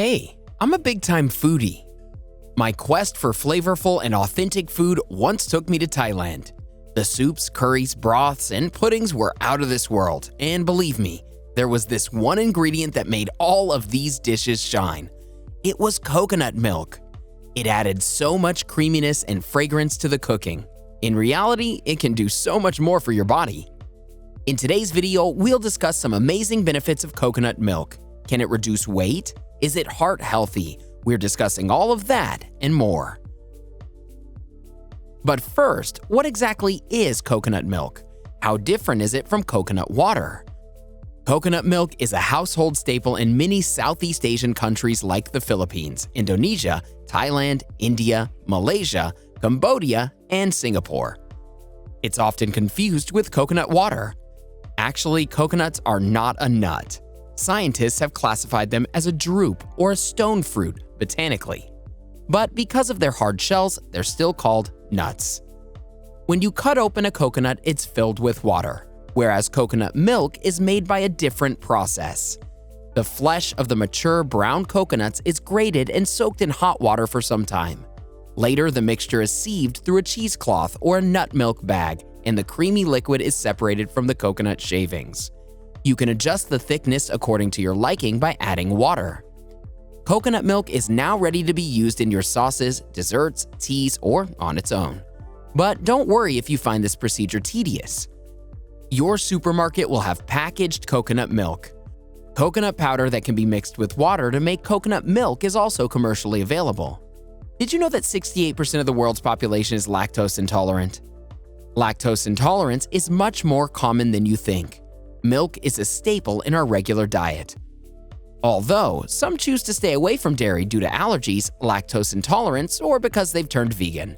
Hey, I'm a big-time foodie. My quest for flavorful and authentic food once took me to Thailand. The soups, curries, broths, and puddings were out of this world, and believe me, there was this one ingredient that made all of these dishes shine. It was coconut milk. It added so much creaminess and fragrance to the cooking. In reality, it can do so much more for your body. In today's video, we'll discuss some amazing benefits of coconut milk. Can it reduce weight? Is it heart healthy? We're discussing all of that and more. But first, what exactly is coconut milk? How different is it from coconut water? Coconut milk is a household staple in many Southeast Asian countries like the Philippines, Indonesia, Thailand, India, Malaysia, Cambodia, and Singapore. It's often confused with coconut water. Actually, coconuts are not a nut. Scientists have classified them as a drupe or a stone fruit botanically. But because of their hard shells, they're still called nuts. When you cut open a coconut, it's filled with water, whereas coconut milk is made by a different process. The flesh of the mature brown coconuts is grated and soaked in hot water for some time. Later, the mixture is sieved through a cheesecloth or a nut milk bag, and the creamy liquid is separated from the coconut shavings. You can adjust the thickness according to your liking by adding water. Coconut milk is now ready to be used in your sauces, desserts, teas, or on its own. But don't worry if you find this procedure tedious. Your supermarket will have packaged coconut milk. Coconut powder that can be mixed with water to make coconut milk is also commercially available. Did you know that 68% of the world's population is lactose intolerant? Lactose intolerance is much more common than you think. Milk is a staple in our regular diet. Although some choose to stay away from dairy due to allergies, lactose intolerance, or because they've turned vegan.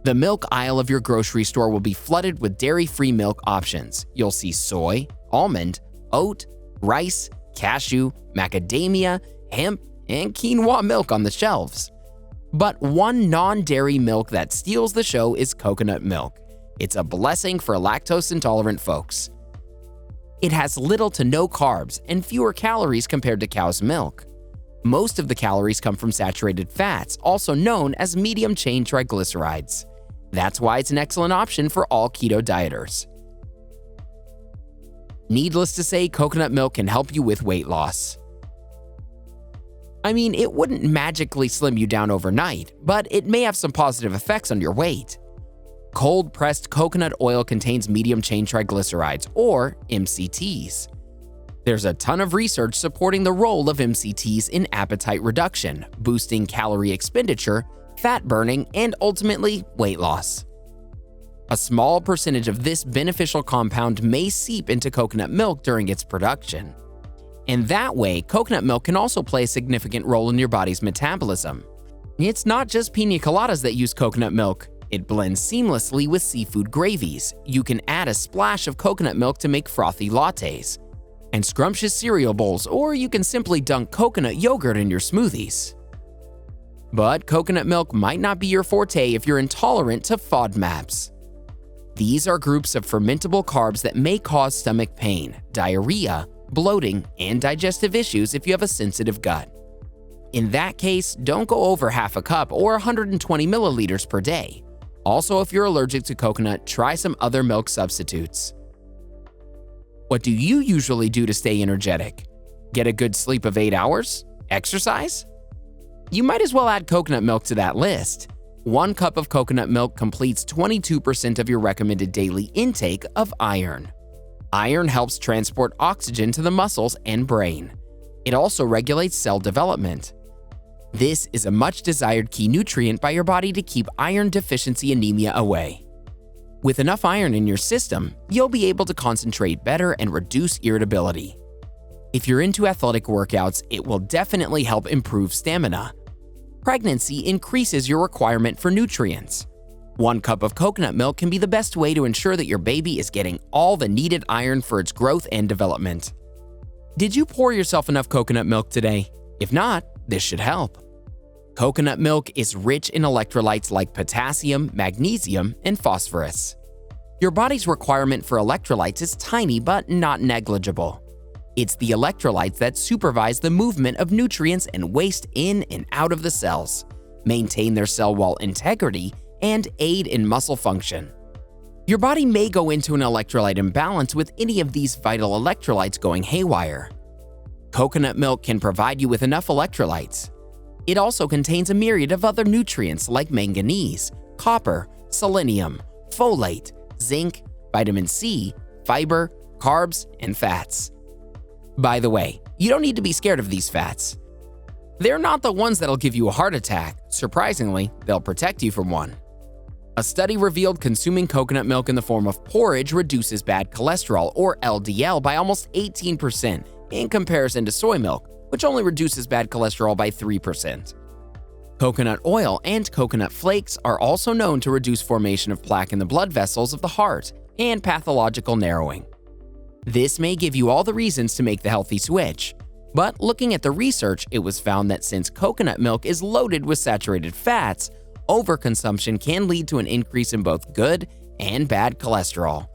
The milk aisle of your grocery store will be flooded with dairy-free milk options. You'll see soy, almond, oat, rice, cashew, macadamia, hemp, and quinoa milk on the shelves. But one non-dairy milk that steals the show is coconut milk. It's a blessing for lactose-intolerant folks. It has little to no carbs and fewer calories compared to cow's milk. Most of the calories come from saturated fats, also known as medium-chain triglycerides. That's why it's an excellent option for all keto dieters. Needless to say, coconut milk can help you with weight loss. I mean, it wouldn't magically slim you down overnight, but it may have some positive effects on your weight. Cold-pressed coconut oil contains medium-chain triglycerides, or MCTs. There's a ton of research supporting the role of MCTs in appetite reduction, boosting calorie expenditure, fat burning, and ultimately, weight loss. A small percentage of this beneficial compound may seep into coconut milk during its production. And that way, coconut milk can also play a significant role in your body's metabolism. It's not just pina coladas that use coconut milk. It blends seamlessly with seafood gravies. You can add a splash of coconut milk to make frothy lattes and scrumptious cereal bowls, or you can simply dunk coconut yogurt in your smoothies. But coconut milk might not be your forte if you're intolerant to FODMAPs. These are groups of fermentable carbs that may cause stomach pain, diarrhea, bloating, and digestive issues if you have a sensitive gut. In that case, don't go over half a cup or 120 milliliters per day. Also, if you're allergic to coconut, try some other milk substitutes. What do you usually do to stay energetic? Get a good sleep of 8 hours? Exercise? You might as well add coconut milk to that list. 1 cup of coconut milk completes 22% of your recommended daily intake of iron. Iron helps transport oxygen to the muscles and brain. It also regulates cell development. This is a much-desired key nutrient by your body to keep iron deficiency anemia away. With enough iron in your system, you'll be able to concentrate better and reduce irritability. If you're into athletic workouts, it will definitely help improve stamina. Pregnancy increases your requirement for nutrients. 1 cup of coconut milk can be the best way to ensure that your baby is getting all the needed iron for its growth and development. Did you pour yourself enough coconut milk today? If not, this should help. Coconut milk is rich in electrolytes like potassium, magnesium, and phosphorus. Your body's requirement for electrolytes is tiny but not negligible. It's the electrolytes that supervise the movement of nutrients and waste in and out of the cells, maintain their cell wall integrity, and aid in muscle function. Your body may go into an electrolyte imbalance with any of these vital electrolytes going haywire. Coconut milk can provide you with enough electrolytes. It also contains a myriad of other nutrients like manganese, copper, selenium, folate, zinc, vitamin C, fiber, carbs, and fats. By the way, you don't need to be scared of these fats. They're not the ones that'll give you a heart attack. Surprisingly, they'll protect you from one. A study revealed consuming coconut milk in the form of porridge reduces bad cholesterol, or LDL, by almost 18% in comparison to soy milk, which only reduces bad cholesterol by 3%. Coconut oil and coconut flakes are also known to reduce formation of plaque in the blood vessels of the heart and pathological narrowing. This may give you all the reasons to make the healthy switch, but looking at the research, it was found that since coconut milk is loaded with saturated fats, overconsumption can lead to an increase in both good and bad cholesterol.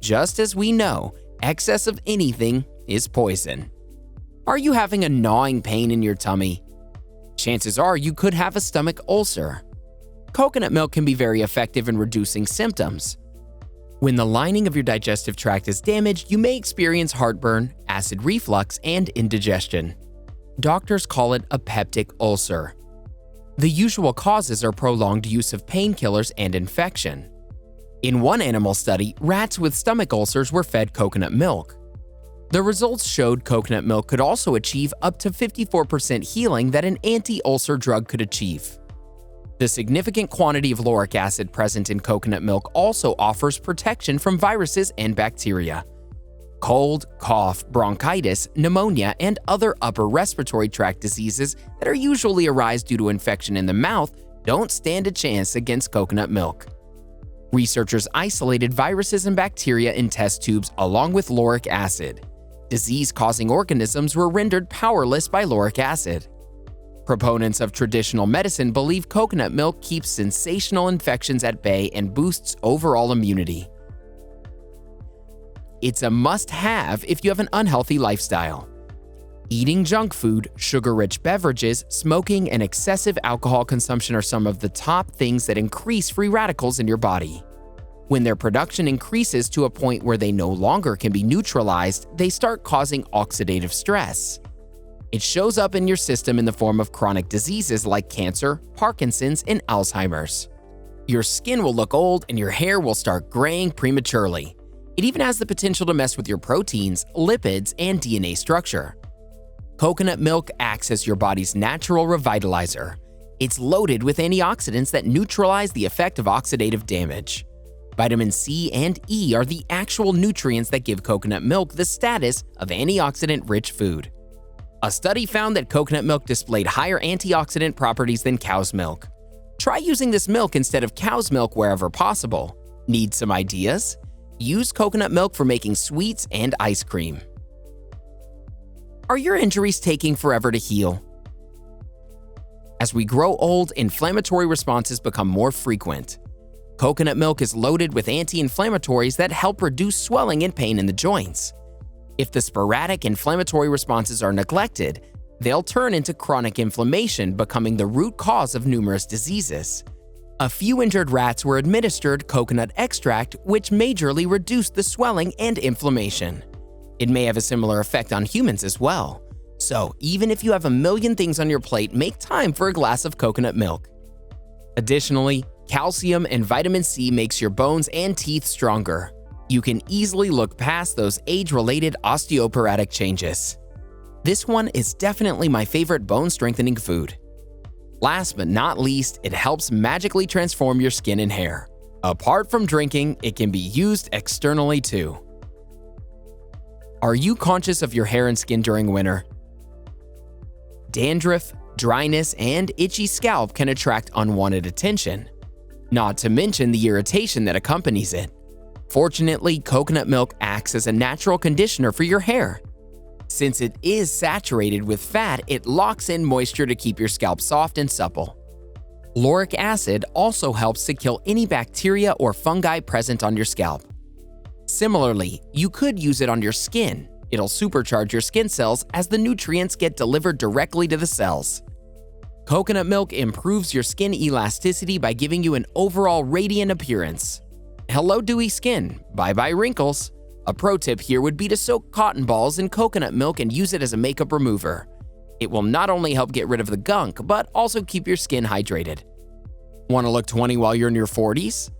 Just as we know, excess of anything is poison. Are you having a gnawing pain in your tummy? Chances are you could have a stomach ulcer. Coconut milk can be very effective in reducing symptoms. When the lining of your digestive tract is damaged, you may experience heartburn, acid reflux, and indigestion. Doctors call it a peptic ulcer. The usual causes are prolonged use of painkillers and infection. In one animal study, rats with stomach ulcers were fed coconut milk. The results showed coconut milk could also achieve up to 54% healing that an anti-ulcer drug could achieve. The significant quantity of lauric acid present in coconut milk also offers protection from viruses and bacteria. Cold, cough, bronchitis, pneumonia, and other upper respiratory tract diseases that are usually arise due to infection in the mouth don't stand a chance against coconut milk. Researchers isolated viruses and bacteria in test tubes along with lauric acid. Disease-causing organisms were rendered powerless by lauric acid. Proponents of traditional medicine believe coconut milk keeps sensational infections at bay and boosts overall immunity. It's a must-have if you have an unhealthy lifestyle. Eating junk food, sugar-rich beverages, smoking, and excessive alcohol consumption are some of the top things that increase free radicals in your body. When their production increases to a point where they no longer can be neutralized, they start causing oxidative stress. It shows up in your system in the form of chronic diseases like cancer, Parkinson's, and Alzheimer's. Your skin will look old and your hair will start graying prematurely. It even has the potential to mess with your proteins, lipids, and DNA structure. Coconut milk acts as your body's natural revitalizer. It's loaded with antioxidants that neutralize the effect of oxidative damage. Vitamin C and E are the actual nutrients that give coconut milk the status of antioxidant-rich food. A study found that coconut milk displayed higher antioxidant properties than cow's milk. Try using this milk instead of cow's milk wherever possible. Need some ideas? Use coconut milk for making sweets and ice cream. Are your injuries taking forever to heal? As we grow old, inflammatory responses become more frequent. Coconut milk is loaded with anti-inflammatories that help reduce swelling and pain in the joints. If the sporadic inflammatory responses are neglected, they'll turn into chronic inflammation, becoming the root cause of numerous diseases. A few injured rats were administered coconut extract, which majorly reduced the swelling and inflammation. It may have a similar effect on humans as well. So, even if you have a million things on your plate, make time for a glass of coconut milk. Additionally, calcium and vitamin C makes your bones and teeth stronger. You can easily look past those age-related osteoporotic changes. This one is definitely my favorite bone-strengthening food. Last but not least, it helps magically transform your skin and hair. Apart from drinking, it can be used externally too. Are you conscious of your hair and skin during winter? Dandruff, dryness, and itchy scalp can attract unwanted attention, not to mention the irritation that accompanies it. Fortunately, coconut milk acts as a natural conditioner for your hair. Since it is saturated with fat, it locks in moisture to keep your scalp soft and supple. Lauric acid also helps to kill any bacteria or fungi present on your scalp. Similarly, you could use it on your skin. It'll supercharge your skin cells as the nutrients get delivered directly to the cells. Coconut milk improves your skin elasticity by giving you an overall radiant appearance. Hello dewy skin, bye-bye wrinkles. A pro tip here would be to soak cotton balls in coconut milk and use it as a makeup remover. It will not only help get rid of the gunk, but also keep your skin hydrated. Want to look 20 while you're in your 40s?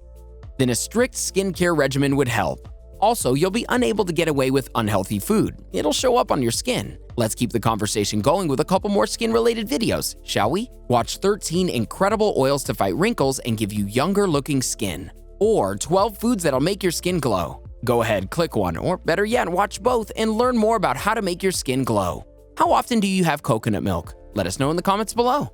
Then a strict skincare regimen would help. Also, you'll be unable to get away with unhealthy food. It'll show up on your skin. Let's keep the conversation going with a couple more skin-related videos, shall we? Watch 13 incredible oils to fight wrinkles and give you younger-looking skin. Or 12 foods that'll make your skin glow. Go ahead, click one, or better yet, watch both and learn more about how to make your skin glow. How often do you have coconut milk? Let us know in the comments below.